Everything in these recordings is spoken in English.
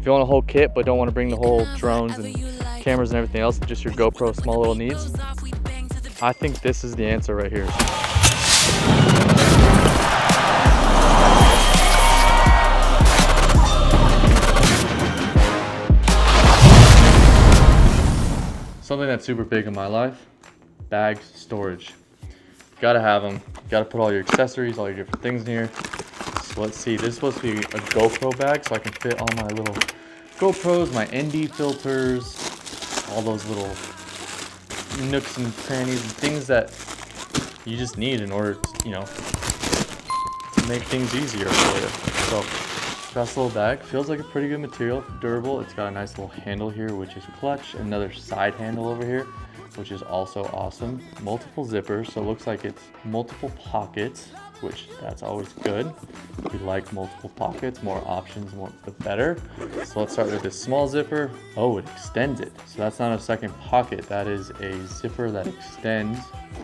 you want a whole kit but don't want to bring the whole drones and cameras and everything else, just your GoPro small little needs, I think this is the answer right here. Something that's super big in my life, bag storage. Gotta have them. Gotta put all your accessories, all your different things in here. So let's see, this is supposed to be a GoPro bag, so I can fit all my little GoPros, my ND filters, all those little nooks and crannies and things that you just need in order to, you know, to make things easier for you. So this little bag feels like a pretty good material, durable. It's got a nice little handle here, which is clutch. Another side handle over here, which is also awesome. Multiple zippers, so it looks like it's multiple pockets, which that's always good. We like multiple pockets, more options, the better. So let's start with this small zipper. Oh, it extends it. So that's not a second pocket. That is a zipper that extends.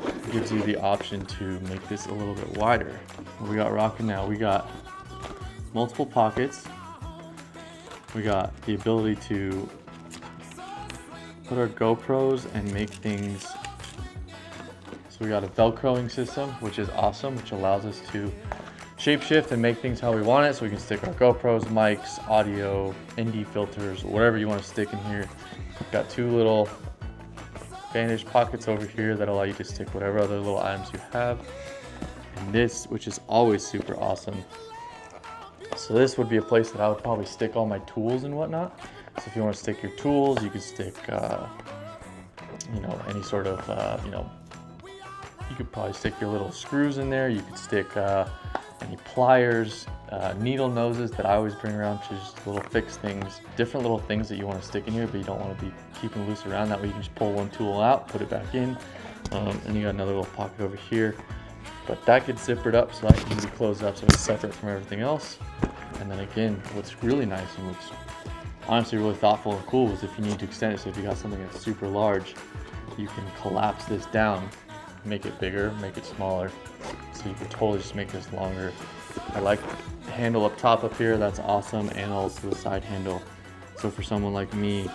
It gives you the option to make this a little bit wider. What we got rocking now? We got multiple pockets. We got the ability to put our GoPros and make things. So we got a Velcroing system, which is awesome, which allows us to shapeshift and make things how we want it. So we can stick our GoPros, mics, audio, ND filters, whatever you want to stick in here. We've got two little bandage pockets over here that allow you to stick whatever other little items you have. And this, which is always super awesome. So this would be a place that I would probably stick all my tools and whatnot. So if you want to stick your tools, you could stick, you know, any sort of, you know, you could probably stick your little screws in there. You could stick any pliers, needle noses that I always bring around, just little fixed things, different little things that you want to stick in here, but you don't want to be keeping loose around. That way you can just pull one tool out, put it back in, and you got another little pocket over here. But that gets zippered up so that can be closed up so it's separate from everything else. And then again, what's really nice and what's honestly really thoughtful and cool is if you need to extend it. So if you got something that's super large, you can collapse this down, make it bigger, make it smaller. So you can totally just make this longer. I like the handle up top up here, that's awesome, and also the side handle. So for someone like me,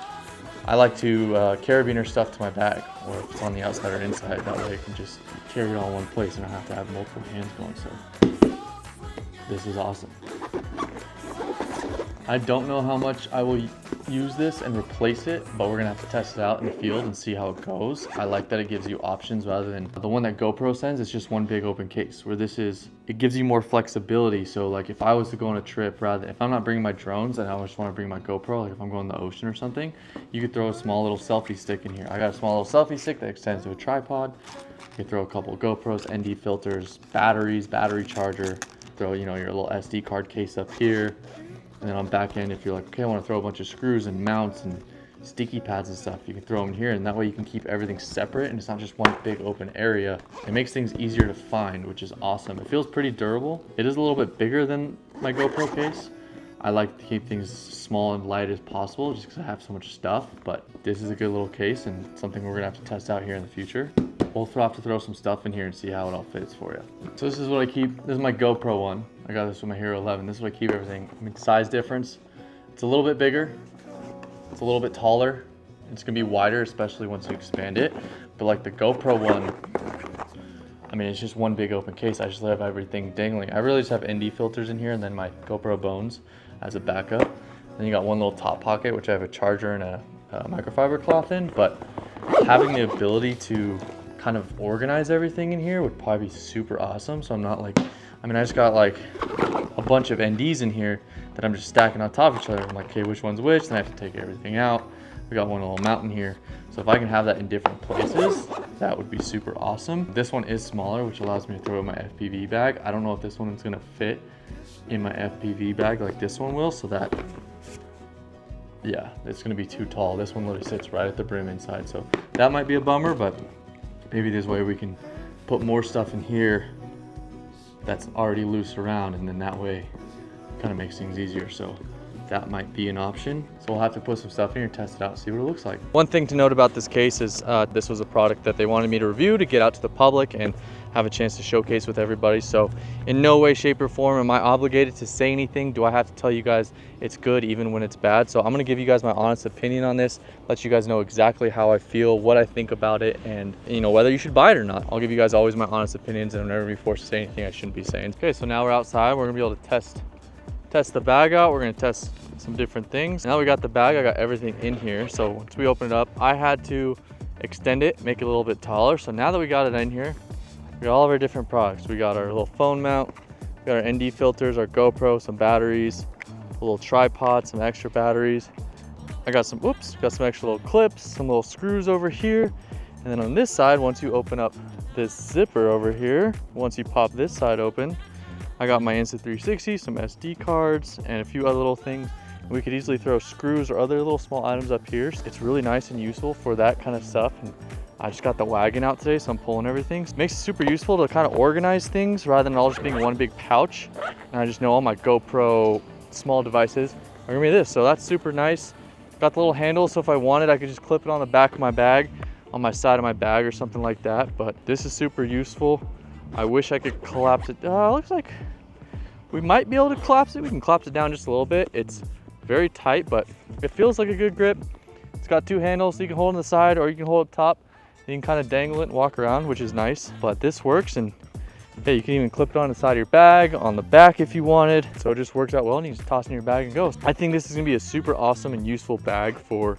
I like to carabiner stuff to my bag, or if it's on the outside or inside, that way I can just carry it all in one place and I don't have to have multiple hands going. So this is awesome. I don't know how much I will use this and replace it, but we're gonna have to test it out in the field and see how it goes. I like that it gives you options rather than the one that GoPro sends. It's just one big open case, where this is, it gives you more flexibility. So like if I was to go on a trip, if I'm not bringing my drones and I just want to bring my GoPro, like if I'm going to the ocean or something, you could throw a small little selfie stick in here. I got a small little selfie stick that extends to a tripod. You could throw a couple of GoPros, ND filters, batteries, battery charger, throw, you know, your little SD card case up here. And then on back end, if you're like, okay, I want to throw a bunch of screws and mounts and sticky pads and stuff, you can throw them here, and that way you can keep everything separate and it's not just one big open area. It makes things easier to find, which is awesome. It feels pretty durable. It is a little bit bigger than my GoPro case. I like to keep things small and light as possible just because I have so much stuff, but this is a good little case and something we're gonna have to test out here in the future. We'll have to throw some stuff in here and see how it all fits for you. So this is what I keep. This is my GoPro one. I got this with my Hero 11. This is what I keep everything. I mean, size difference. It's a little bit bigger. It's a little bit taller. It's gonna be wider, especially once you expand it. But like the GoPro one, I mean, it's just one big open case. I just have everything dangling. I really just have ND filters in here and then my GoPro bones as a backup. Then you got one little top pocket, which I have a charger and a microfiber cloth in. But having the ability to kind of organize everything in here would probably be super awesome. So I'm not like, I mean, I just got like a bunch of NDs in here that I'm just stacking on top of each other. I'm like, okay, which one's which? Then I have to take everything out. We got one little mountain here. So if I can have that in different places, that would be super awesome. This one is smaller, which allows me to throw it in my FPV bag. I don't know if this one is gonna fit in my FPV bag like this one will, so that, yeah, it's gonna be too tall. This one literally sits right at the brim inside. So that might be a bummer, but maybe this way we can put more stuff in here that's already loose around, and then that way kind of makes things easier. So that might be an option. So we'll have to put some stuff in here, test it out, see what it looks like. One thing to note about this case is this was a product that they wanted me to review to get out to the public and have a chance to showcase with everybody. So in no way, shape, or form am I obligated to say anything. Do I have to tell you guys it's good even when it's bad? So I'm gonna give you guys my honest opinion on this, let you guys know exactly how I feel, what I think about it, and you know, whether you should buy it or not. I'll give you guys always my honest opinions, and I'll never be forced to say anything I shouldn't be saying. Okay, so now we're outside. We're gonna be able to test the bag out. We're gonna test some different things. Now we got the bag, I got everything in here. So once we open it up, I had to extend it, make it a little bit taller. So now that we got it in here, we got all of our different products. We got our little phone mount, we got our ND filters, our GoPro, some batteries, a little tripod, some extra batteries. I got some, got some extra little clips, some little screws over here. And then on this side, once you open up this zipper over here, once you pop this side open, I got my Insta360, some SD cards, and a few other little things. We could easily throw screws or other little small items up here. It's really nice and useful for that kind of stuff. And I just got the wagon out today, so I'm pulling everything. It makes it super useful to kind of organize things rather than all just being one big pouch. And I just know all my GoPro small devices are gonna be this, so that's super nice. Got the little handle, so if I wanted, I could just clip it on the back of my bag, on my side of my bag or something like that. But this is super useful. I wish I could collapse it. Looks like we might be able to collapse it. We can collapse it down just a little bit. It's very tight, but it feels like a good grip. It's got two handles, so you can hold on the side or you can hold up top. You can kind of dangle it and walk around, which is nice. But this works, and hey, you can even clip it on the side of your bag, on the back if you wanted. So it just works out well, and you just toss it in your bag and go. I think this is gonna be a super awesome and useful bag for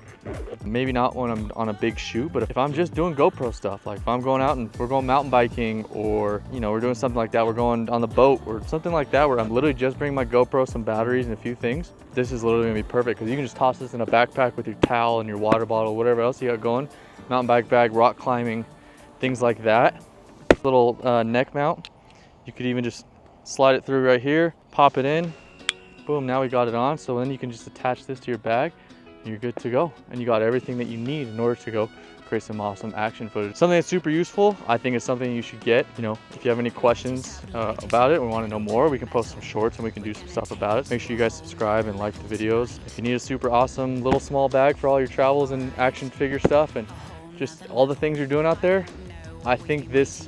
maybe not when I'm on a big shoot, but if I'm just doing GoPro stuff, like if I'm going out and we're going mountain biking, or you know, we're doing something like that, we're going on the boat or something like that, where I'm literally just bringing my GoPro, some batteries, and a few things. This is literally gonna be perfect because you can just toss this in a backpack with your towel and your water bottle, whatever else you got going. Mountain bike bag, rock climbing, things like that. Little neck mount. You could even just slide it through right here, pop it in, boom, now we got it on. So then you can just attach this to your bag and you're good to go. And you got everything that you need in order to go create some awesome action footage. Something that's super useful. I think it's something you should get. You know, if you have any questions about it or want to know more, we can post some shorts and we can do some stuff about it. Make sure you guys subscribe and like the videos. If you need a super awesome little small bag for all your travels and action figure stuff and just all the things you're doing out there, I think this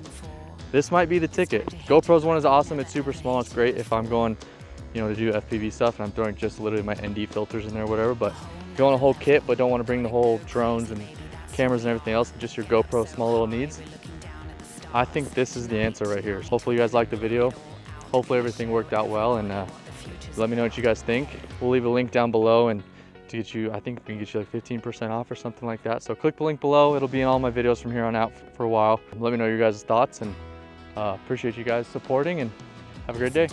might be the ticket. GoPro's one is awesome. It's super small. It's great if I'm going, you know, to do FPV stuff and I'm throwing just literally my ND filters in there or whatever. But if you want a whole kit but don't want to bring the whole drones and cameras and everything else, just your GoPro small little needs, I think this is the answer right here. So hopefully you guys liked the video. Hopefully everything worked out well, and let me know what you guys think. We'll leave a link down below, and to get you, I think we can get you like 15% off or something like that. So click the link below. It'll be in all my videos from here on out for a while. Let me know your guys' thoughts, and appreciate you guys supporting, and have a great day.